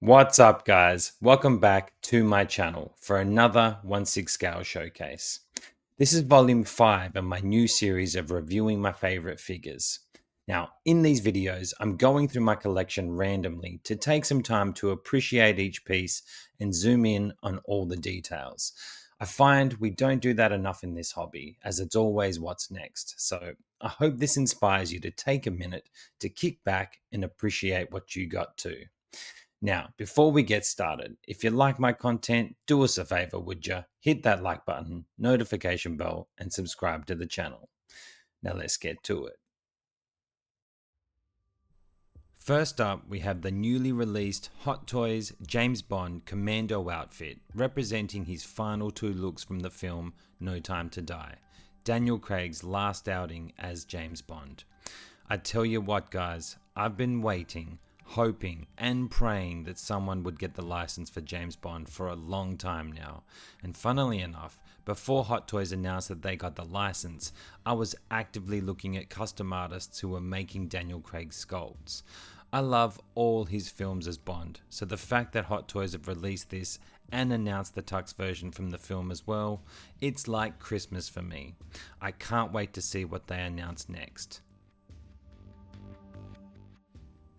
What's up, guys? Welcome back to my channel for another 1/6 scale showcase. This is volume 5 of my new series of reviewing my favorite figures. Now, in these videos, I'm going through my collection randomly to take some time to appreciate each piece and zoom in on all the details. I find we don't do that enough in this hobby, as it's always what's next. So I hope this inspires you to take a minute to kick back and appreciate what you got too. Now, before we get started, if you like my content, do us a favor, would you? Hit that like button, notification bell, and subscribe to the channel. Now let's get to it. First up, we have the newly released Hot Toys James Bond Commando outfit, representing his final two looks from the film No Time to Die, Daniel Craig's last outing as James Bond. I tell you what, guys, I've been waiting, hoping and praying that someone would get the license for James Bond for a long time now. And funnily enough, before Hot Toys announced that they got the license, I was actively looking at custom artists who were making Daniel Craig sculpts. I love all his films as Bond, so the fact that Hot Toys have released this and announced the Tux version from the film as well, it's like Christmas for me. I can't wait to see what they announce next.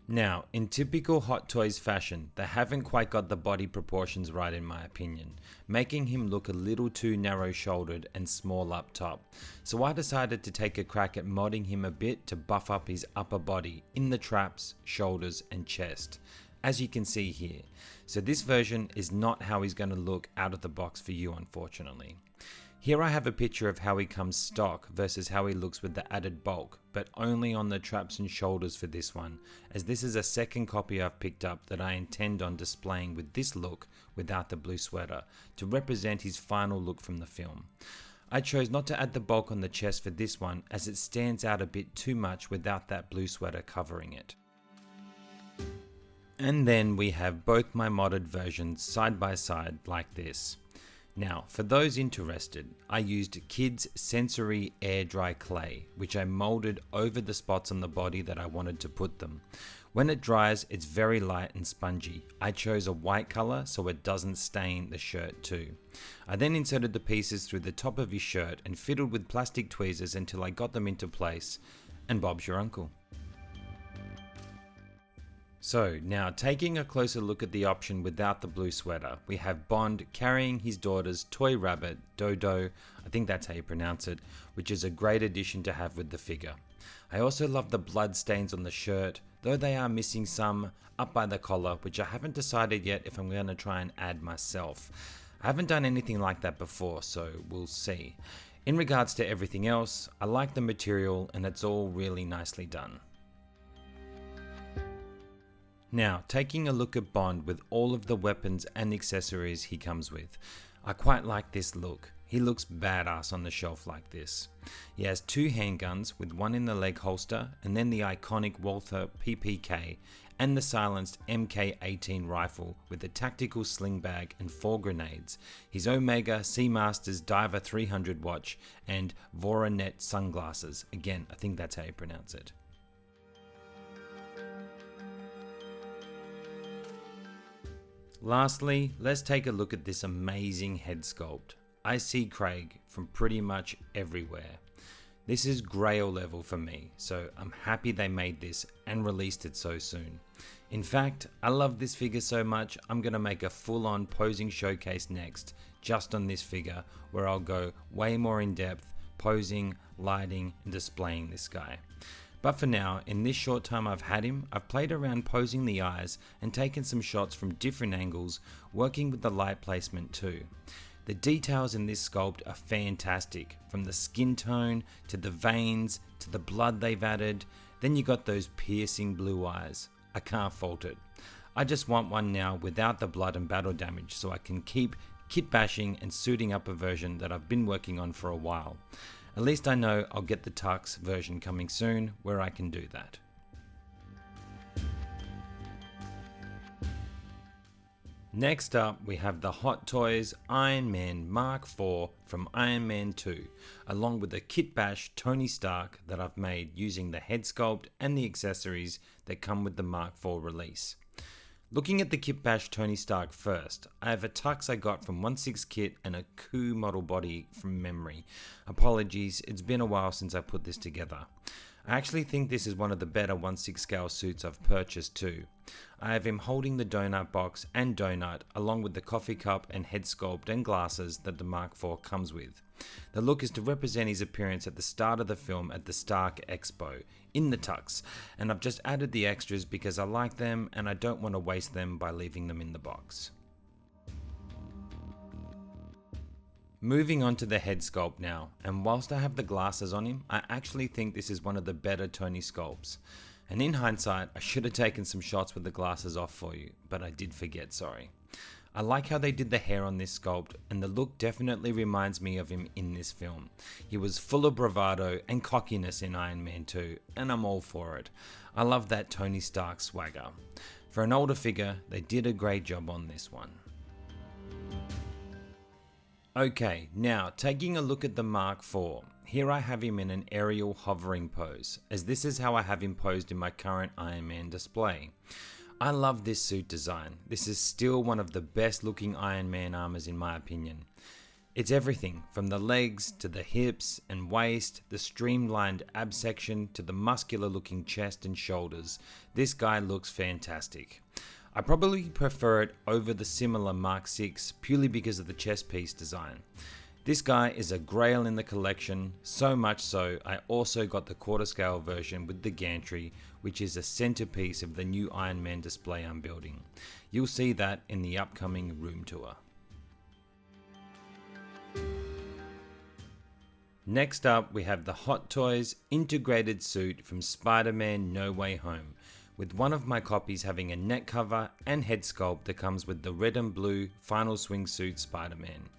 Now, in typical Hot Toys fashion, they haven't quite got the body proportions right in my opinion, making him look a little too narrow shouldered and small up top. So I decided to take a crack at modding him a bit to buff up his upper body in the traps, shoulders and chest, as you can see here. So this version is not how he's going to look out of the box for you, unfortunately. Here I have a picture of how he comes stock versus how he looks with the added bulk, but only on the traps and shoulders for this one, as this is a second copy I've picked up that I intend on displaying with this look without the blue sweater, to represent his final look from the film. I chose not to add the bulk on the chest for this one, as it stands out a bit too much without that blue sweater covering it. And then we have both my modded versions side by side like this. Now, for those interested, I used Kids Sensory Air Dry Clay, which I molded over the spots on the body that I wanted to put them. When it dries, it's very light and spongy. I chose a white color so it doesn't stain the shirt too. I then inserted the pieces through the top of his shirt and fiddled with plastic tweezers until I got them into place, and Bob's your uncle. So now, taking a closer look at the option without the blue sweater, we have Bond carrying his daughter's toy rabbit, Dodo, I think that's how you pronounce it, which is a great addition to have with the figure. I also love the blood stains on the shirt, though they are missing some up by the collar, which I haven't decided yet if I'm going to try and add myself. I haven't done anything like that before, so we'll see. In regards to everything else, I like the material and it's all really nicely done. Now, taking a look at Bond with all of the weapons and accessories he comes with. I quite like this look. He looks badass on the shelf like this. He has two handguns with one in the leg holster and then the iconic Walther PPK and the silenced MK18 rifle with a tactical sling bag and 4 grenades, his Omega Seamasters Diver 300 watch and Voronet sunglasses. Again, I think that's how you pronounce it. Lastly, let's take a look at this amazing head sculpt. I see Craig from pretty much everywhere. This is Grail level for me, so I'm happy they made this and released it so soon. In fact, I love this figure so much, I'm going to make a full-on posing showcase next, just on this figure, where I'll go way more in depth, posing, lighting, and displaying this guy. But for now, in this short time I've had him, I've played around posing the eyes and taken some shots from different angles, working with the light placement too. The details in this sculpt are fantastic, from the skin tone, to the veins, to the blood they've added, then you got those piercing blue eyes. I can't fault it. I just want one now without the blood and battle damage so I can keep kit bashing and suiting up a version that I've been working on for a while. At least I know I'll get the Tux version coming soon where I can do that. Next up, we have the Hot Toys Iron Man Mark IV from Iron Man 2, along with the Kit Bash Tony Stark that I've made using the head sculpt and the accessories that come with the Mark IV release. Looking at the Kit Bash Tony Stark first, I have a tux I got from 1/6 Kit and a Coup model body from memory. Apologies, it's been a while since I put this together. I actually think this is one of the better 1/6 scale suits I've purchased too. I have him holding the donut box and donut along with the coffee cup and head sculpt and glasses that the Mark IV comes with. The look is to represent his appearance at the start of the film at the Stark Expo in the tux, and I've just added the extras because I like them and I don't want to waste them by leaving them in the box. Moving on to the head sculpt now, and whilst I have the glasses on him, I actually think this is one of the better Tony sculpts. And in hindsight, I should have taken some shots with the glasses off for you, but I did forget, sorry. I like how they did the hair on this sculpt, and the look definitely reminds me of him in this film. He was full of bravado and cockiness in Iron Man 2, and I'm all for it. I love that Tony Stark swagger. For an older figure, they did a great job on this one. Okay, now taking a look at the Mark IV. Here I have him in an aerial hovering pose, as this is how I have him posed in my current Iron Man display. I love this suit design. This is still one of the best looking Iron Man armors in my opinion. It's everything from the legs to the hips and waist, the streamlined ab section to the muscular looking chest and shoulders. This guy looks fantastic. I probably prefer it over the similar Mark VI purely because of the chest piece design. This guy is a grail in the collection, so much so I also got the quarter scale version with the gantry, which is a centerpiece of the new Iron Man display I'm building. You'll see that in the upcoming room tour. Next up we have the Hot Toys integrated suit from Spider-Man No Way Home, with one of my copies having a neck cover and head sculpt that comes with the red and blue final swing suit Spider-Man.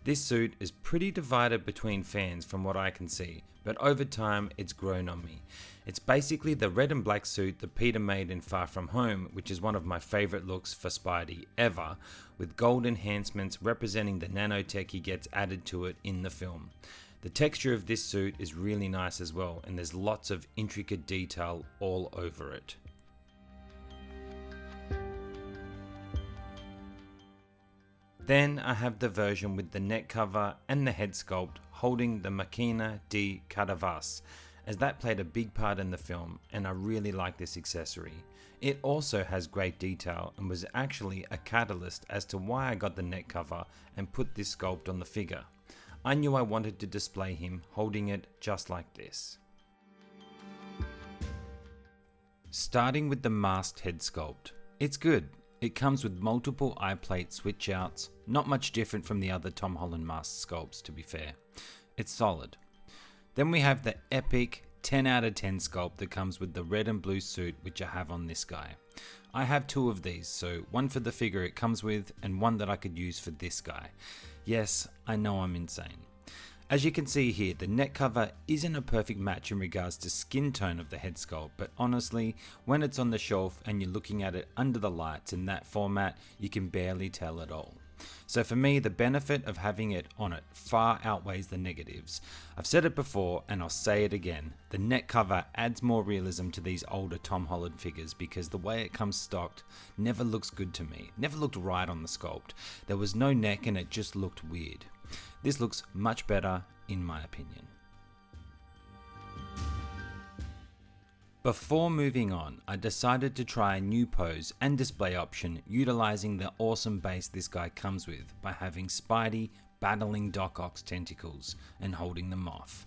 This suit is pretty divided between fans from what I can see, but over time it's grown on me. It's basically the red and black suit that Peter made in Far From Home, which is one of my favourite looks for Spidey ever, with gold enhancements representing the nanotech he gets added to it in the film. The texture of this suit is really nice as well, and there's lots of intricate detail all over it. Then I have the version with the neck cover and the head sculpt holding the Machina di Cadavas, as that played a big part in the film and I really like this accessory. It also has great detail and was actually a catalyst as to why I got the neck cover and put this sculpt on the figure. I knew I wanted to display him holding it just like this. Starting with the masked head sculpt. It's good. It comes with multiple eye plate switch outs, not much different from the other Tom Holland mask sculpts to be fair. It's solid. Then we have the epic 10 out of 10 sculpt that comes with the red and blue suit which I have on this guy. I have two of these, so one for the figure it comes with and one that I could use for this guy. Yes, I know I'm insane. As you can see here, the neck cover isn't a perfect match in regards to skin tone of the head sculpt, but honestly, when it's on the shelf and you're looking at it under the lights in that format, you can barely tell at all. So for me, the benefit of having it on it far outweighs the negatives. I've said it before and I'll say it again, the neck cover adds more realism to these older Tom Holland figures because the way it comes stocked never looks good to me, never looked right on the sculpt. There was no neck and it just looked weird. This looks much better in my opinion. Before moving on, I decided to try a new pose and display option utilizing the awesome base this guy comes with by having Spidey battling Doc Ock's tentacles and holding them off.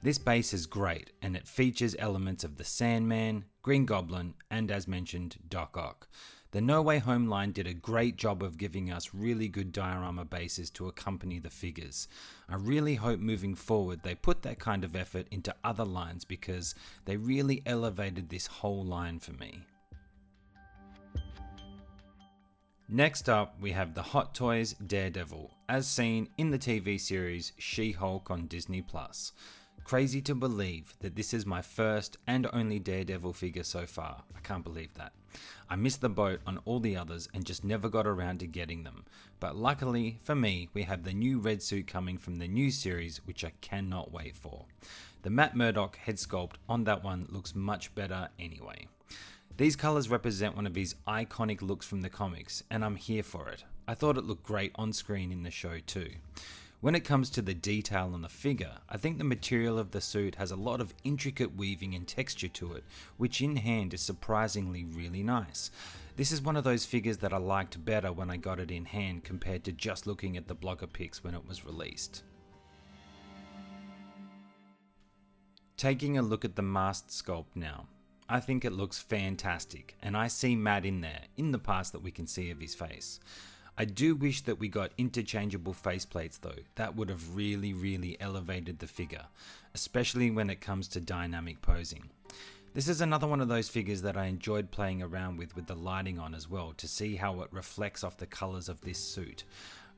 This base is great and it features elements of the Sandman, Green Goblin and as mentioned Doc Ock. The No Way Home line did a great job of giving us really good diorama bases to accompany the figures. I really hope moving forward they put that kind of effort into other lines because they really elevated this whole line for me. Next up we have the Hot Toys Daredevil, as seen in the TV series She-Hulk on Disney+. Crazy to believe that this is my first and only Daredevil figure so far. I can't believe that. I missed the boat on all the others and just never got around to getting them. But luckily for me, we have the new red suit coming from the new series, which I cannot wait for. The Matt Murdock head sculpt on that one looks much better anyway. These colours represent one of his iconic looks from the comics, and I'm here for it. I thought it looked great on screen in the show too. When it comes to the detail on the figure, I think the material of the suit has a lot of intricate weaving and texture to it, which in hand is surprisingly really nice. This is one of those figures that I liked better when I got it in hand compared to just looking at the blogger pics when it was released. Taking a look at the masked sculpt now. I think it looks fantastic, and I see Matt in there, in the parts that we can see of his face. I do wish that we got interchangeable faceplates though. That would have really elevated the figure, especially when it comes to dynamic posing. This is another one of those figures that I enjoyed playing around with the lighting on as well, to see how it reflects off the colours of this suit.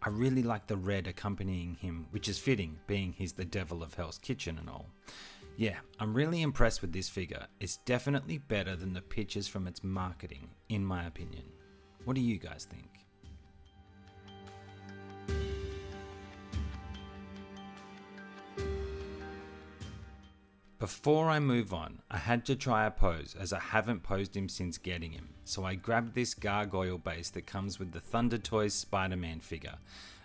I really like the red accompanying him, which is fitting, being he's the devil of Hell's Kitchen and all. Yeah, I'm really impressed with this figure. It's definitely better than the pictures from its marketing, in my opinion. What do you guys think? Before I move on, I had to try a pose as I haven't posed him since getting him, so I grabbed this gargoyle base that comes with the Thunder Toys Spider-Man figure,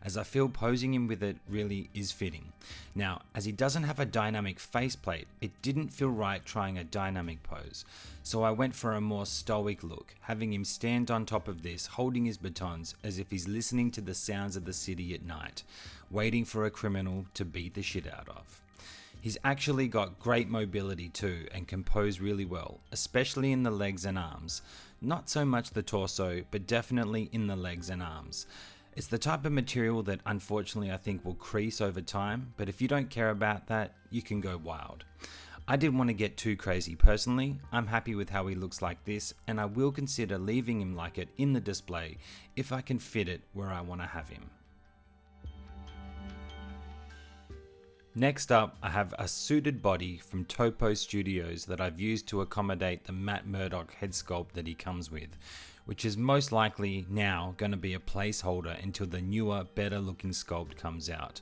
as I feel posing him with it really is fitting. Now, as he doesn't have a dynamic faceplate, it didn't feel right trying a dynamic pose, so I went for a more stoic look, having him stand on top of this, holding his batons as if he's listening to the sounds of the city at night, waiting for a criminal to beat the shit out of. He's actually got great mobility too and can pose really well, especially in the legs and arms. Not so much the torso, but definitely in the legs and arms. It's the type of material that unfortunately I think will crease over time, but if you don't care about that, you can go wild. I didn't want to get too crazy personally. I'm happy with how he looks like this, and I will consider leaving him like it in the display if I can fit it where I want to have him. Next up, I have a suited body from Topo Studios that I've used to accommodate the Matt Murdock head sculpt that he comes with, which is most likely now going to be a placeholder until the newer, better looking sculpt comes out.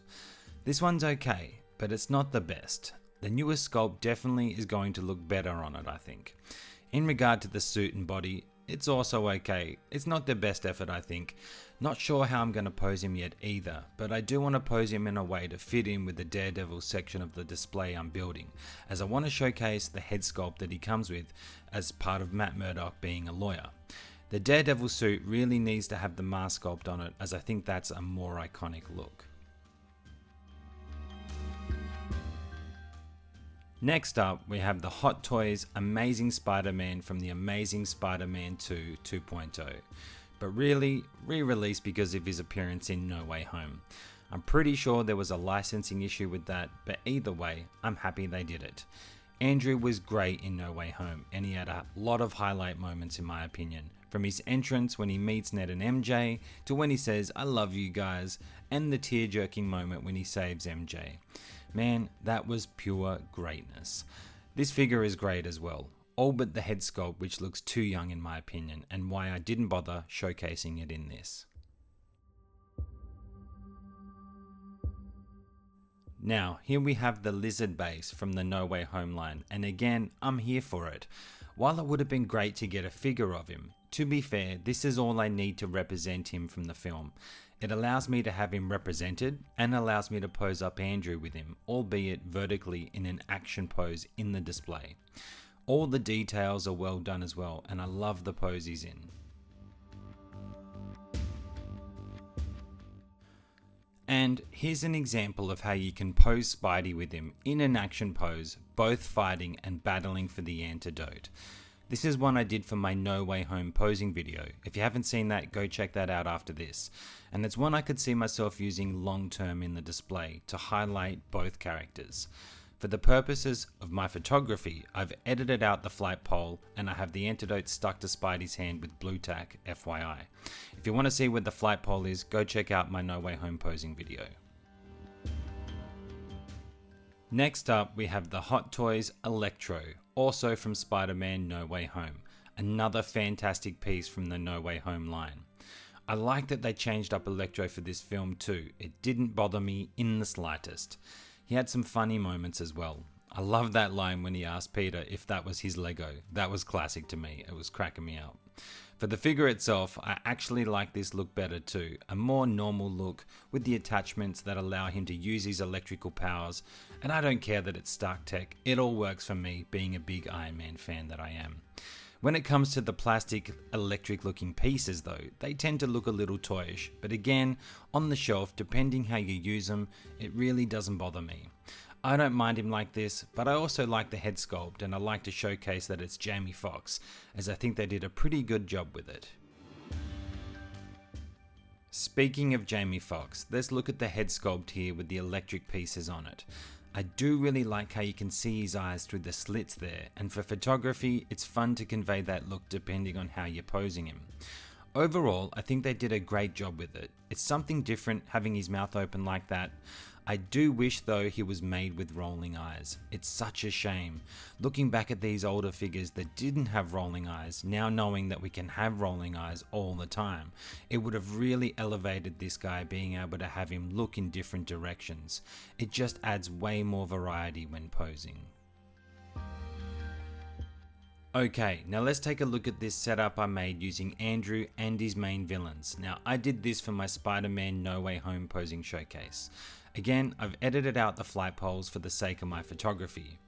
This one's okay, but it's not the best. The newer sculpt definitely is going to look better on it, I think. In regard to the suit and body, it's also okay. It's not the best effort, I think. Not sure how I'm going to pose him yet either, but I do want to pose him in a way to fit in with the Daredevil section of the display I'm building, as I want to showcase the head sculpt that he comes with as part of Matt Murdock being a lawyer. The Daredevil suit really needs to have the mask sculpt on it, as I think that's a more iconic look. Next up, we have the Hot Toys Amazing Spider-Man from the Amazing Spider-Man 2 2.0, but really re-released because of his appearance in No Way Home. I'm pretty sure there was a licensing issue with that, but either way, I'm happy they did it. Andrew was great in No Way Home, and he had a lot of highlight moments in my opinion, from his entrance when he meets Ned and MJ, to when he says, "I love you guys," and the tear-jerking moment when he saves MJ. Man, that was pure greatness. This figure is great as well, all but the head sculpt, which looks too young in my opinion, and why I didn't bother showcasing it in this. Now, here we have the Lizard base from the No Way Home line, and again, I'm here for it. While it would have been great to get a figure of him, to be fair, this is all I need to represent him from the film. It allows me to have him represented and allows me to pose up Andrew with him, albeit vertically in an action pose in the display. All the details are well done as well, and I love the pose he's in. And here's an example of how you can pose Spidey with him in an action pose, both fighting and battling for the antidote. This is one I did for my No Way Home posing video. If you haven't seen that, go check that out after this. And it's one I could see myself using long term in the display to highlight both characters. For the purposes of my photography, I've edited out the flight pole and I have the antidote stuck to Spidey's hand with blue tack, FYI. If you want to see where the flight pole is, go check out my No Way Home posing video. Next up, we have the Hot Toys Electro, also from Spider-Man No Way Home. Another fantastic piece from the No Way Home line. I like that they changed up Electro for this film too. It didn't bother me in the slightest. He had some funny moments as well. I love that line when he asked Peter if that was his Lego. That was classic to me. It was cracking me up. For the figure itself, I actually like this look better too. A more normal look with the attachments that allow him to use his electrical powers, and I don't care that it's Stark Tech, it all works for me being a big Iron Man fan that I am. When it comes to the plastic electric looking pieces though, they tend to look a little toyish, but again, on the shelf, depending how you use them, it really doesn't bother me. I don't mind him like this, but I also like the head sculpt and I like to showcase that it's Jamie Foxx, as I think they did a pretty good job with it. Speaking of Jamie Foxx, let's look at the head sculpt here with the electric pieces on it. I do really like how you can see his eyes through the slits there, and for photography, it's fun to convey that look depending on how you're posing him. Overall, I think they did a great job with it. It's something different having his mouth open like that. I do wish though he was made with rolling eyes. It's such a shame. Looking back at these older figures that didn't have rolling eyes, now knowing that we can have rolling eyes all the time, it would have really elevated this guy being able to have him look in different directions. It just adds way more variety when posing. Okay, now let's take a look at this setup I made using Andrew and his main villains. Now I did this for my Spider-Man No Way Home posing showcase. Again, I've edited out the flight poles for the sake of my photography.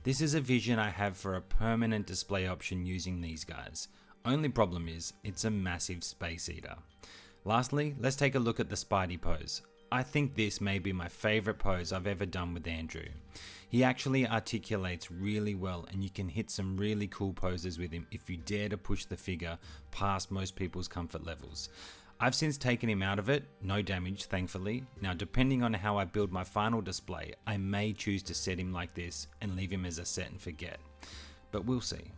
This is a vision I have for a permanent display option using these guys. Only problem is, it's a massive space eater. Lastly, let's take a look at the Spidey pose. I think this may be my favourite pose I've ever done with Andrew. He actually articulates really well and you can hit some really cool poses with him if you dare to push the figure past most people's comfort levels. I've since taken him out of it, no damage thankfully. Now depending on how I build my final display, I may choose to set him like this and leave him as a set and forget. But we'll see.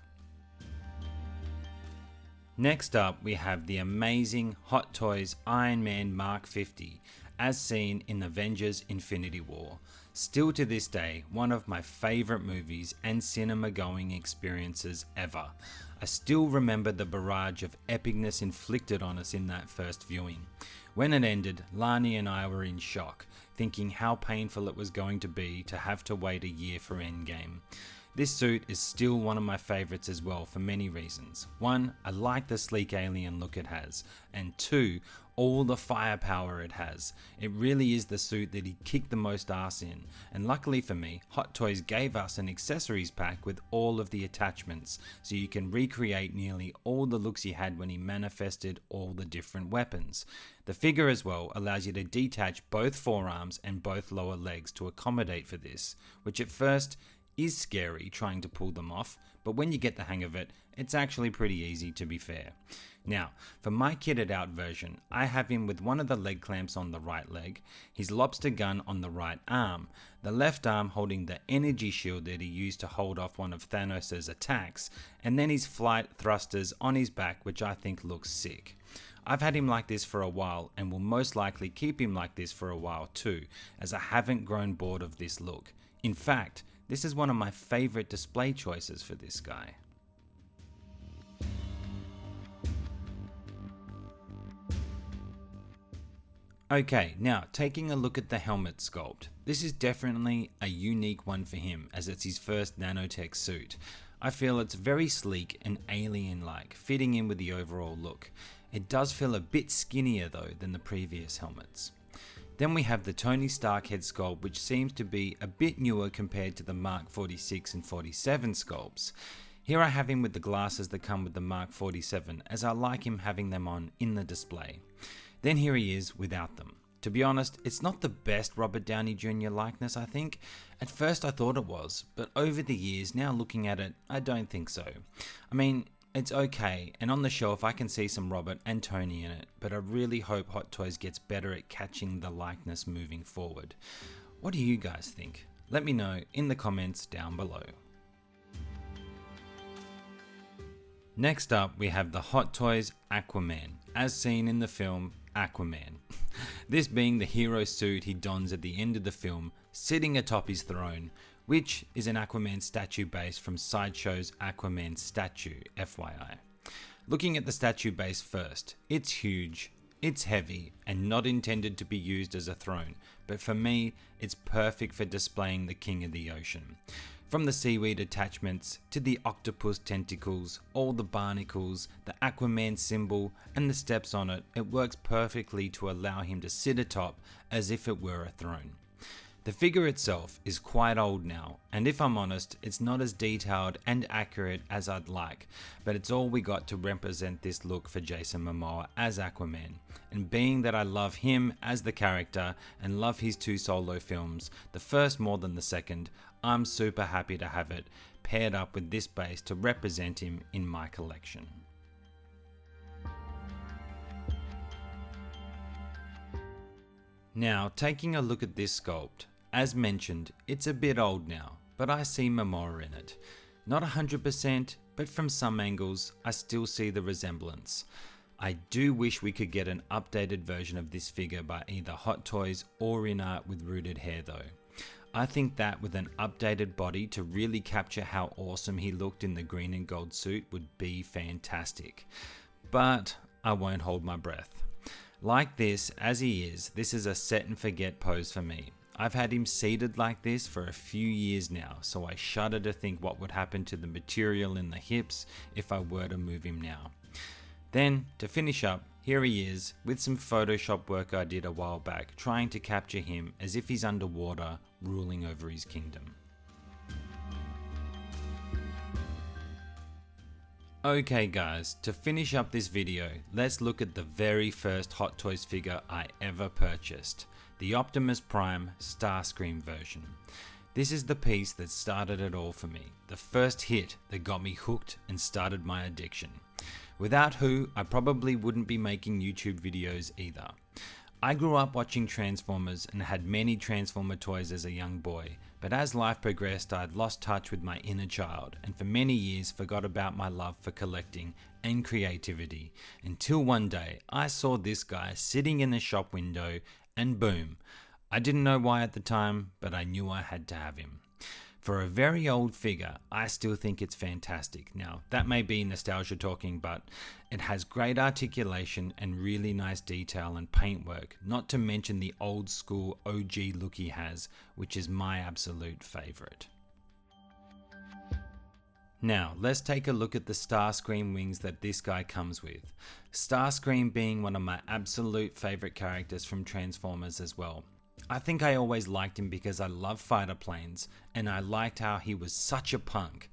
Next up we have the amazing Hot Toys Iron Man Mark 50, as seen in Avengers Infinity War. Still to this day, one of my favourite movies and cinema going experiences ever. I still remember the barrage of epicness inflicted on us in that first viewing. When it ended, Lani and I were in shock, thinking how painful it was going to be to have to wait a year for Endgame. This suit is still one of my favourites as well for many reasons. One, I like the sleek alien look it has, and two, all the firepower it has. It really is the suit that he kicked the most ass in, and luckily for me, Hot Toys gave us an accessories pack with all of the attachments, so you can recreate nearly all the looks he had when he manifested all the different weapons. The figure as well allows you to detach both forearms and both lower legs to accommodate for this, which at first is scary trying to pull them off, but when you get the hang of it, it's actually pretty easy to be fair. Now, for my kitted out version, I have him with one of the leg clamps on the right leg, his lobster gun on the right arm, the left arm holding the energy shield that he used to hold off one of Thanos' attacks, and then his flight thrusters on his back, which I think looks sick. I've had him like this for a while and will most likely keep him like this for a while too, as I haven't grown bored of this look. In fact, this is one of my favourite display choices for this guy. Okay, now taking a look at the helmet sculpt. This is definitely a unique one for him as it's his first nanotech suit. I feel it's very sleek and alien-like, fitting in with the overall look. It does feel a bit skinnier though than the previous helmets. Then we have the Tony Stark head sculpt, which seems to be a bit newer compared to the Mark 46 and 47 sculpts. Here I have him with the glasses that come with the Mark 47, as I like him having them on in the display. Then here he is without them. To be honest, it's not the best Robert Downey Jr. likeness I think. At first I thought it was, but over the years, now looking at it, I don't think so. I mean, it's okay, and on the shelf I can see some Robert and Tony in it, but I really hope Hot Toys gets better at catching the likeness moving forward. What do you guys think? Let me know in the comments down below. Next up we have the Hot Toys Aquaman, as seen in the film Aquaman. This being the hero suit he dons at the end of the film, sitting atop his throne, which is an Aquaman statue base from Sideshow's Aquaman statue, FYI. Looking at the statue base first, it's huge, it's heavy, and not intended to be used as a throne, but for me, it's perfect for displaying the King of the Ocean. From the seaweed attachments to the octopus tentacles, all the barnacles, the Aquaman symbol and the steps on it, it works perfectly to allow him to sit atop as if it were a throne. The figure itself is quite old now, and if I'm honest, it's not as detailed and accurate as I'd like, but it's all we got to represent this look for Jason Momoa as Aquaman. And being that I love him as the character and love his 2 solo films, the first more than the second, I'm super happy to have it paired up with this base to represent him in my collection. Now, taking a look at this sculpt, as mentioned, it's a bit old now, but I see Momoa in it. Not 100%, but from some angles, I still see the resemblance. I do wish we could get an updated version of this figure by either Hot Toys or in art with rooted hair though. I think that with an updated body to really capture how awesome he looked in the green and gold suit would be fantastic. But I won't hold my breath. Like this, as he is, this is a set and forget pose for me. I've had him seated like this for a few years now, so I shudder to think what would happen to the material in the hips if I were to move him now. Then, to finish up, here he is with some Photoshop work I did a while back, trying to capture him as if he's underwater, ruling over his kingdom. Okay guys, to finish up this video, let's look at the very first Hot Toys figure I ever purchased. The Optimus Prime Starscream version. This is the piece that started it all for me. The first hit that got me hooked and started my addiction. Without who, I probably wouldn't be making YouTube videos either. I grew up watching Transformers and had many Transformer toys as a young boy, but as life progressed I'd lost touch with my inner child and for many years forgot about my love for collecting and creativity, until one day I saw this guy sitting in the shop window and boom, I didn't know why at the time, but I knew I had to have him. For a very old figure, I still think it's fantastic. Now, that may be nostalgia talking, but it has great articulation and really nice detail and paintwork, not to mention the old school OG look he has, which is my absolute favorite. Now, let's take a look at the Starscream wings that this guy comes with. Starscream being one of my absolute favorite characters from Transformers as well. I think I always liked him because I love fighter planes, and I liked how he was such a punk,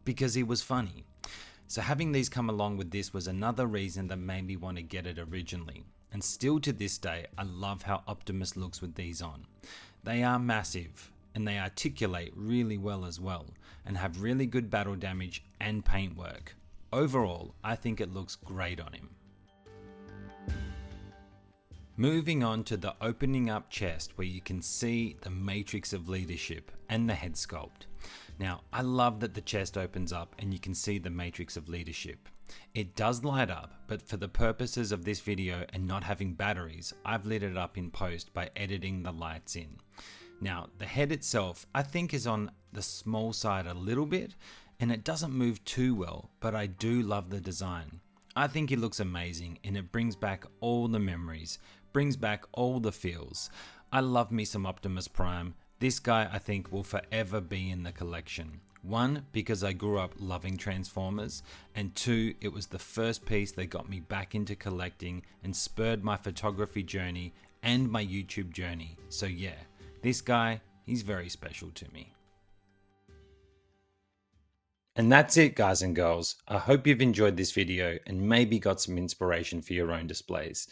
because he was funny. So having these come along with this was another reason that made me want to get it originally. And still to this day, I love how Optimus looks with these on. They are massive, and they articulate really well as well, and have really good battle damage and paintwork. Overall, I think it looks great on him. Moving on to the opening up chest where you can see the matrix of leadership and the head sculpt. Now, I love that the chest opens up and you can see the matrix of leadership. It does light up, but for the purposes of this video and not having batteries, I've lit it up in post by editing the lights in. Now, the head itself I think is on the small side a little bit, and it doesn't move too well, but I do love the design. I think it looks amazing and it brings back all the memories, brings back all the feels. I love me some Optimus Prime. This guy I think will forever be in the collection. 1, because I grew up loving Transformers, and 2, it was the first piece that got me back into collecting and spurred my photography journey and my YouTube journey. So yeah, this guy, he's very special to me. And that's it guys and girls. I hope you've enjoyed this video and maybe got some inspiration for your own displays.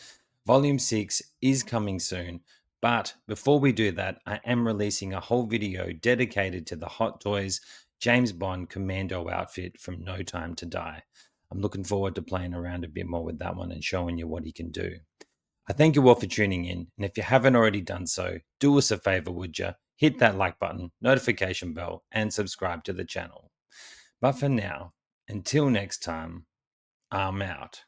Volume 6 is coming soon, but before we do that, I am releasing a whole video dedicated to the Hot Toys James Bond Commando outfit from No Time to Die. I'm looking forward to playing around a bit more with that one and showing you what he can do. I thank you all for tuning in, and if you haven't already done so, do us a favor, would you? Hit that like button, notification bell, and subscribe to the channel. But for now, until next time, I'm out.